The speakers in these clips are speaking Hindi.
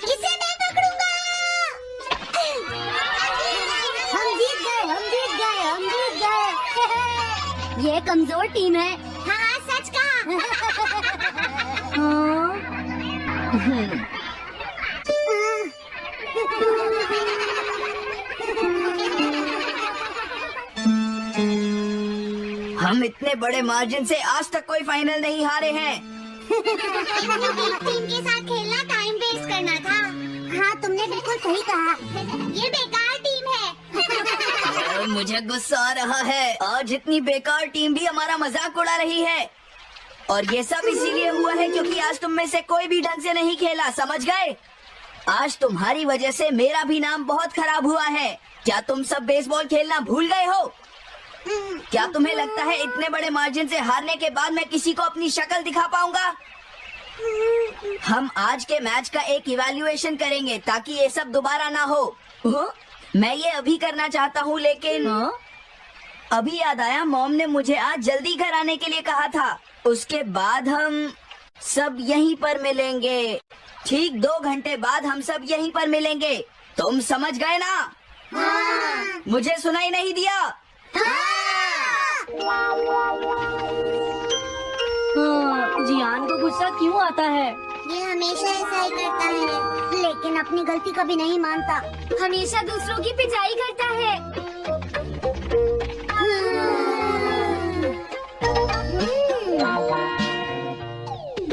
इसे मैं पकड़ूंगा। हम जीत गए। ये कमजोर टीम है। हाँ, सच कहा। हम इतने बड़े मार्जिन से आज तक कोई फाइनल नहीं हारे हैं। टीम के साथ खेलना टाइम वेस्ट करना था। हाँ, तुमने बिल्कुल सही कहा। ये बेकार टीम है। मुझे गुस्सा आ रहा है। आज इतनी बेकार टीम भी हमारा मजाक उड़ा रही है। और ये सब इसीलिए हुआ है क्योंकि आज तुम में से कोई भी ढंग से नहीं खेला, समझ गए? आज तुम्हारी वजह से मेरा भी नाम बहुत खराब हुआ है। क्या तुम सब बेसबॉल खेलना भूल गए हो? क्या तुम्हें लगता है इतने बड़े मार्जिन से हारने के बाद मैं किसी को अपनी शक्ल दिखा पाऊंगा? हम आज के मैच का एक इवैल्यूएशन करेंगे ताकि ये सब दोबारा ना हो। मैं ये अभी करना चाहता हूँ, लेकिन अभी याद आया मॉम ने मुझे आज जल्दी घर आने के लिए कहा था। उसके बाद हम सब यहीं पर मिलेंगे। ठीक 2 घंटे बाद हम सब यहीं पर मिलेंगे। तुम समझ गए ना? हाँ। मुझे सुनाई नहीं दिया? जियान को गुस्सा क्यों आता है? ये हमेशा ऐसा ही करता है, लेकिन अपनी गलती कभी नहीं मानता। हमेशा दूसरों की पिटाई करता है।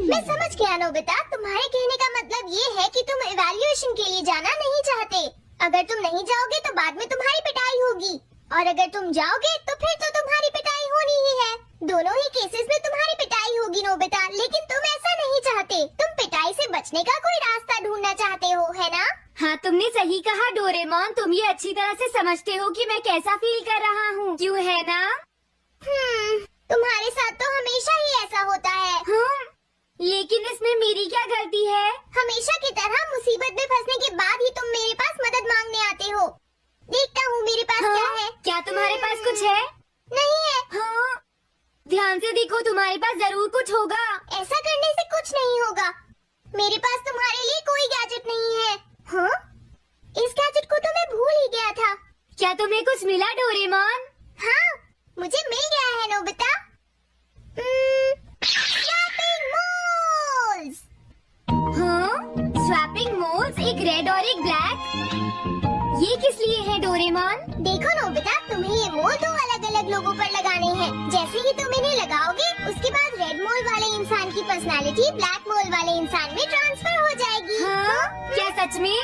मैं समझ गया नोबिता, तुम्हारे कहने का मतलब ये है कि तुम इवैल्यूएशन के लिए जाना नहीं चाहते। अगर तुम नहीं जाओगे तो बाद में तुम्हारी पिटाई होगी, और अगर तुम जाओगे तो फिर तो तुम्हारी पिटाई होनी ही है। दोनों ही केसेस में तुम्हारी पिटाई होगी नोबिता, लेकिन तुम ऐसा नहीं चाहते। तुम पिटाई से बचने का कोई रास्ता ढूंढना चाहते हो, है ना? हाँ, तुमने सही कहा डोरेमोन। तुम ये अच्छी तरह से समझते हो कि मैं कैसा फील कर रहा हूँ, क्यों है ना? तुम्हारे साथ तो हमेशा ही ऐसा होता है। लेकिन इसमें मेरी क्या गलती है? हमेशा की तरह मुसीबत में फंसने के बाद ही तुम मेरे पास मदद मांगने आते हो। देखता हूँ मेरे पास क्या है। क्या तुम्हारे पास कुछ है? नहीं है। ध्यान से देखो, तुम्हारे पास जरूर कुछ होगा। ऐसा करने से कुछ नहीं होगा। मेरे पास तुम्हारे लिए कोई गैजेट नहीं है। इस गैजेट को तो मैं भूल ही गया था। क्या तुम्हें कुछ मिला डोरेमोन? हाँ, मुझे मिल गया है Nobita. Swapping moles. Swapping moles, एक रेड और एक ब्लैक। ये किस लिए है डोरेमोन? देखो नोबिता, तुम्हें ये मोल 2 अलग-अलग लोगों पर लगाने हैं। जैसे ही तुम इन्हें लगाओगे, उसके बाद रेड मोल वाले इंसान की पर्सनालिटी ब्लैक मोल वाले इंसान में ट्रांसफर हो जाएगी। क्या सच में?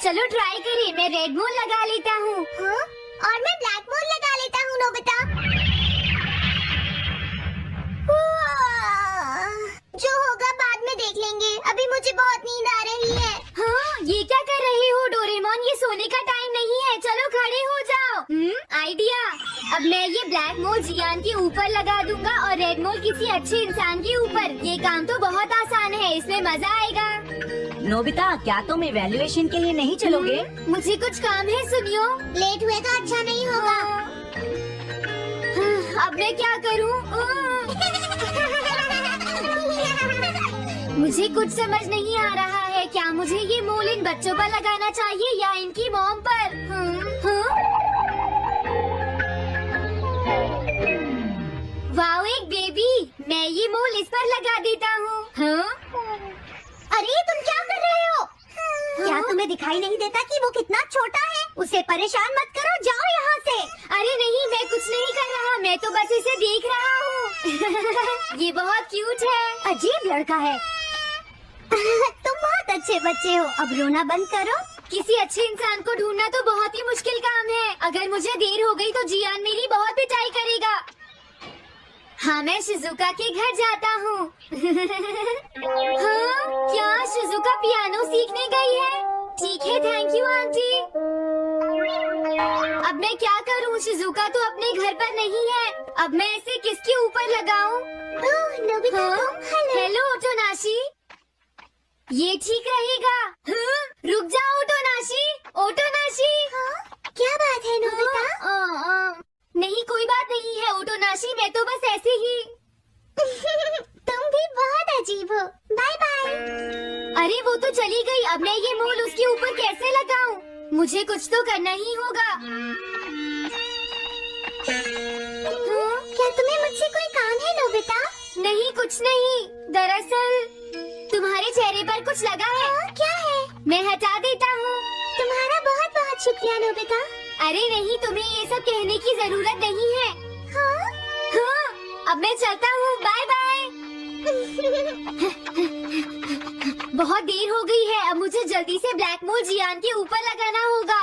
चलो ट्राई करिए। मैं रेड मोल लगा लेता हूँ। और मैं ब्लैक मोल लगा लेता हूँ नोबिता। जो होगा बाद में देख लेंगे। अभी मुझे बहुत नींद आ रही है। ये क्या कर रहे हो डोरेमोन? ये सोने का टाइम नहीं है। चलो खड़े हो जाओ। आइडिया। अब मैं ये ब्लैक मोल जियान के ऊपर लगा दूंगा और रेड मोल किसी अच्छे इंसान के ऊपर। ये काम तो बहुत आसान है, इसमें मजा आएगा। नोबिता, क्या तुम इवैल्यूएशन के लिए नहीं चलोगे? मुझे कुछ काम है, सुनियो। लेट हुए तो अच्छा नहीं होगा। अब मैं क्या करूँ? मुझे कुछ समझ नहीं आ रहा है। क्या मुझे ये मोल इन बच्चों पर लगाना चाहिए या इनकी मॉम पर? वाओ, एक बेबी। मैं ये मोल इस पर लगा देता हूँ। अरे तुम क्या कर रहे हो? क्या तुम्हें दिखाई नहीं देता कि वो कितना छोटा है? उसे परेशान मत करो, जाओ यहाँ से। अरे नहीं, मैं कुछ नहीं कर रहा। मैं तो बस इसे देख रहा हूँ। ये बहुत क्यूट है। अजीब लड़का है। तुम बहुत अच्छे बच्चे हो। अब रोना बंद करो। किसी अच्छे इंसान को ढूंढना तो बहुत ही मुश्किल काम है। अगर मुझे देर हो गई तो जियान मेरी बहुत पिटाई करेगा। हाँ, मैं शिजुका के घर जाता हूँ। क्या शिजुका पियानो सीखने गई है? ठीक है, थैंक यू आंटी। अब मैं क्या करूँ? शिजुका तो अपने घर पर नहीं है। अब मैं इसे किसके ऊपर लगाऊं? हेलो ओटोनाशी, ये ठीक रहेगा। रुक जाओ ओटोनाशी। ओटोनाशी, क्या बात है नोबिता? नहीं, कोई बात नहीं है ओटोनाशी। मैं तो बस ऐसे ही। तुम भी मुझे कुछ तो करना ही होगा। क्या तुम्हें मुझसे कोई काम है नोबिता? नहीं, कुछ नहीं। दरअसल तुम्हारे चेहरे पर कुछ लगा है। क्या है? मैं हटा देता हूँ। तुम्हारा बहुत बहुत शुक्रिया नोबिता। अरे नहीं, तुम्हें ये सब कहने की जरूरत नहीं है। हाँ? हाँ, अब मैं चलता हूँ। Bye bye. बहुत देर हो गई है, अब मुझे जल्दी से ब्लैक मोल जियान के ऊपर लगाना होगा।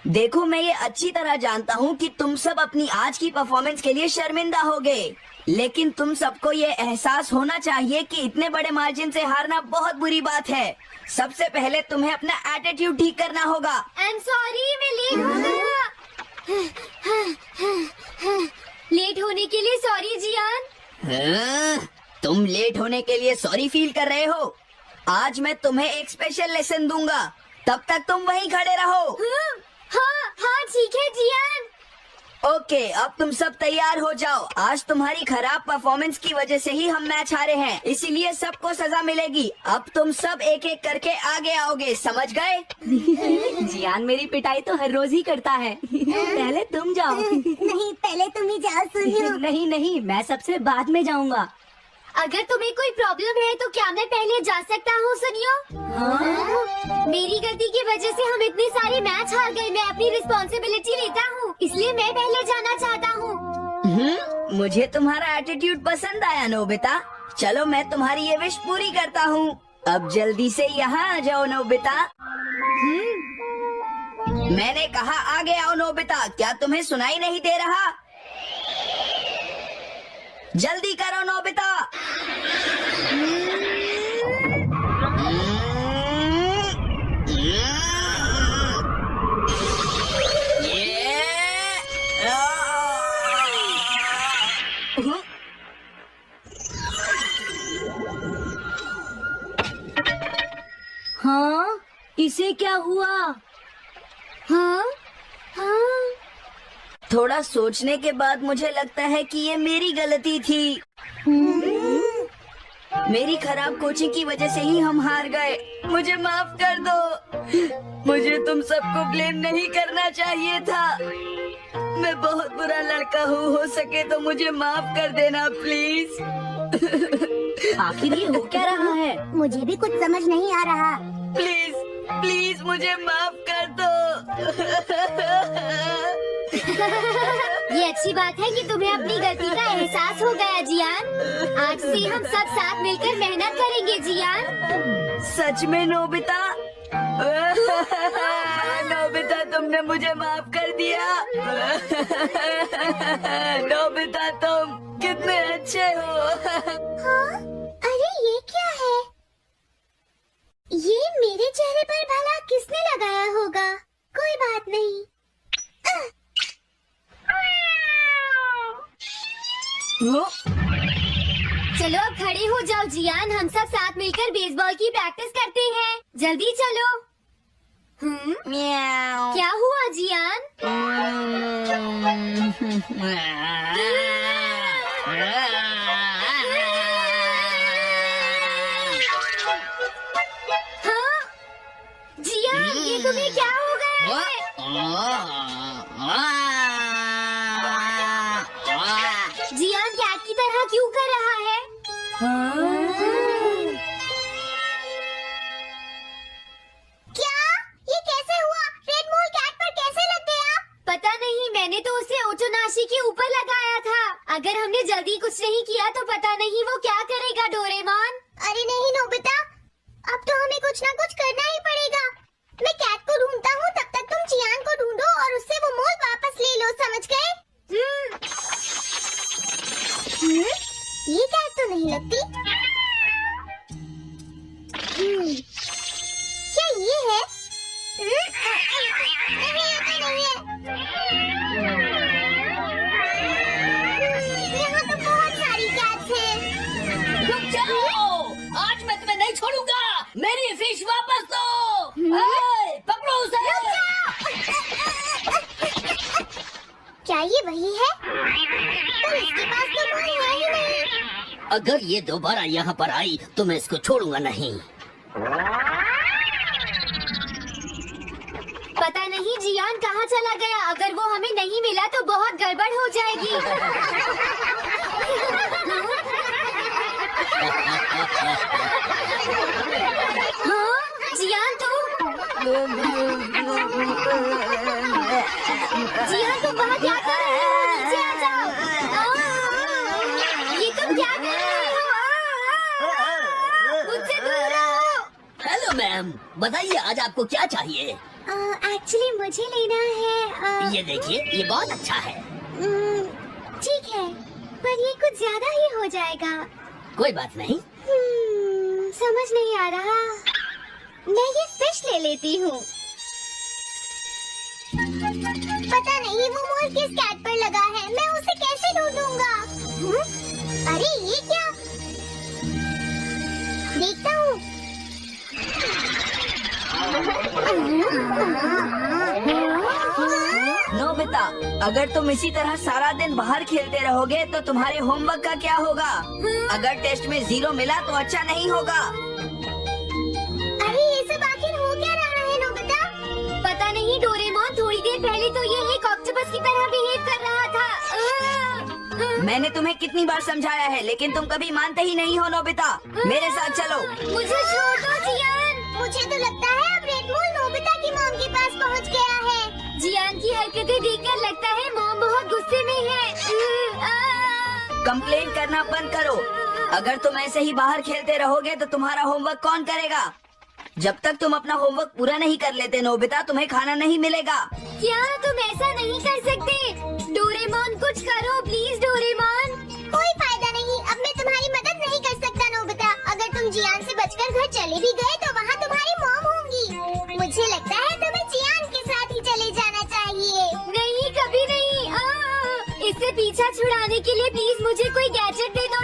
देखो, मैं ये अच्छी तरह जानता हूँ कि तुम सब अपनी आज की परफॉर्मेंस के लिए शर्मिंदा होगे, लेकिन तुम सबको ये एहसास होना चाहिए कि इतने बड़े मार्जिन से हारना बहुत बुरी बात है। सबसे पहले तुम्हें अपना एटीट्यूड ठीक करना होगा। आई एम सॉरी, मैं लेट हो गया। लेट होने के लिए सॉरी जियान। हाँ, तुम लेट होने के लिए सॉरी फील कर रहे हो? आज मैं तुम्हें एक स्पेशल लेसन दूंगा, तब तक तुम वहीं खड़े रहो। हाँ, ठीक है जियान। ओके, अब तुम सब तैयार हो जाओ। आज तुम्हारी खराब परफॉर्मेंस की वजह से ही हम मैच हारे हैं, इसीलिए सबको सजा मिलेगी। अब तुम सब एक एक करके आगे आओगे, समझ गए? जियान मेरी पिटाई तो हर रोज ही करता है। पहले तुम जाओ। नहीं, पहले तुम ही जाओ सुनियो। नहीं, मैं सबसे बाद में जाऊंगा। अगर तुम्हें कोई प्रॉब्लम है तो क्या मैं पहले जा सकता हूँ सुनियो? मेरी गलती की वजह से हम इतने सारे मैच हार गए। मैं अपनी रिस्पॉन्सिबिलिटी लेता हूँ, इसलिए मैं पहले जाना चाहता हूँ। मुझे तुम्हारा एटीट्यूड पसंद आया नोबिता। चलो, मैं तुम्हारी ये विश पूरी करता हूँ। अब जल्दी से यहाँ आ जाओ नोबिता। मैंने कहा आगे आओ नोबिता, क्या तुम्हें सुनाई नहीं दे रहा? जल्दी करो नोबिता। हाँ, इसे क्या हुआ? हाँ, थोड़ा सोचने के बाद मुझे लगता है कि ये मेरी गलती थी। मेरी खराब कोचिंग की वजह से ही हम हार गए। मुझे माफ कर दो। मुझे तुम सबको ब्लेम नहीं करना चाहिए था। मैं बहुत बुरा लड़का हूँ, हो सके तो मुझे माफ कर देना प्लीज। आखिर ये हो क्या रहा है? मुझे भी कुछ समझ नहीं आ रहा। प्लीज प्लीज मुझे माफ कर दो। ये अच्छी बात है कि तुम्हें अपनी गलती का एहसास हो गया जियान। आज से हम सब साथ मिलकर मेहनत करेंगे जियान। सच में नोबिता? नोबिता, तुमने मुझे माफ कर दिया। नोबिता, तुम कितने अच्छे हो। हाँ? अरे ये क्या है? ये मेरे चेहरे पर भला किसने लगाया होगा? कोई बात नहीं। चलो अब खड़े हो जाओ जियान, हम सब साथ मिलकर बेसबॉल की प्रैक्टिस करते हैं। जल्दी चलो। म्याऊ। क्या हुआ जियान? हाँ? जियान, ये तुम्हें क्या हो गया है? जियान कैट की तरह क्यों कर रहा है? क्या? ये कैसे हुआ? रेड मोल कैट पर कैसे लग गया? पता नहीं, मैंने तो उसे ओचोनाशी के ऊपर लगाया था। अगर हमने जल्दी कुछ नहीं किया तो पता नहीं वो क्या करेगा डोरेमोन। अरे नहीं नोबिता, अब तो हमें कुछ ना कुछ करना ही पड़ेगा। मैं कैट को ढूंढता हूँ, तब तक तुम जियान को ढूंढो और उससे वो मोल वापस ले लो, समझ गए? ये कैट तो नहीं लगती। क्या ये है? नहीं, ये तो नहीं है। यहाँ तो बहुत सारी कैट्स हैं। रुक जाओ, आज मैं तुम्हें नहीं छोड़ूंगा। मेरी फिश वापस दो। पकड़ो उसे। क्या ये वही है? पर इसके पास तो मोल है ही नहीं। अगर ये दोबारा यहाँ पर आई तो मैं इसको छोड़ूंगा नहीं। पता नहीं जियान कहाँ चला गया। अगर वो हमें नहीं मिला तो बहुत गड़बड़ हो जाएगी। हाँ, जियान तुम वहाँ क्या कर रहे हो? नीचे आ जाओ। ये तुम क्या कर रहे हो? मुझसे दूर रहो। हेलो मैम, बताइए आज आपको क्या चाहिए? एक्चुअली मुझे लेना है। ये देखिए, ये बहुत अच्छा है। ठीक है, पर ये कुछ ज्यादा ही हो जाएगा। कोई बात नहीं। समझ नहीं आ रहा। मैं ये फिश ले लेती हूँ। पता नहीं वो मोर किस कैट पर लगा है, मैं उसे कैसे ढूंढूंगा? अरे ये क्या? देखता हूँ। नोबिता, अगर तुम इसी तरह सारा दिन बाहर खेलते रहोगे तो तुम्हारे होमवर्क का क्या होगा? अगर टेस्ट में 0 मिला तो अच्छा नहीं होगा। अरे ये सब आखिर हो क्या रहा है नोबिता? पता नहीं डोरेमोन, थोड़ी देर पहले तो ये एक ऑक्टोपस की तरह बिहेव कर रहा था। मैंने तुम्हें कितनी बार समझाया है, लेकिन तुम कभी मानते ही नहीं हो। नोबिता, मेरे साथ चलो। मुझे छोड़ दो जियान। मुझे तो लगता है अब रेडमोल नोबिता की मॉम के पास पहुंच गया है। जियान की हरकतें देखकर लगता है मॉम बहुत गुस्से में है। कंप्लेन करना बंद करो। अगर तुम ऐसे ही बाहर खेलते रहोगे तो तुम्हारा होमवर्क कौन करेगा? जब तक तुम अपना होमवर्क पूरा नहीं कर लेते नोबिता, तुम्हें खाना नहीं मिलेगा। क्या तुम ऐसा नहीं कर सकते? डोरेमोन कुछ करो प्लीज डोरेमोन। कोई फायदा नहीं, अब मैं तुम्हारी मदद नहीं कर सकता नोबिता। अगर तुम जियान से बचकर घर चले भी गए तो वहाँ तुम्हारी मॉम होंगी। मुझे लगता है तुम्हें जियान के साथ ही चले जाना चाहिए। नहीं, कभी नहीं। इससे पीछा छुड़ाने के लिए प्लीज मुझे कोई गैजेट दे दो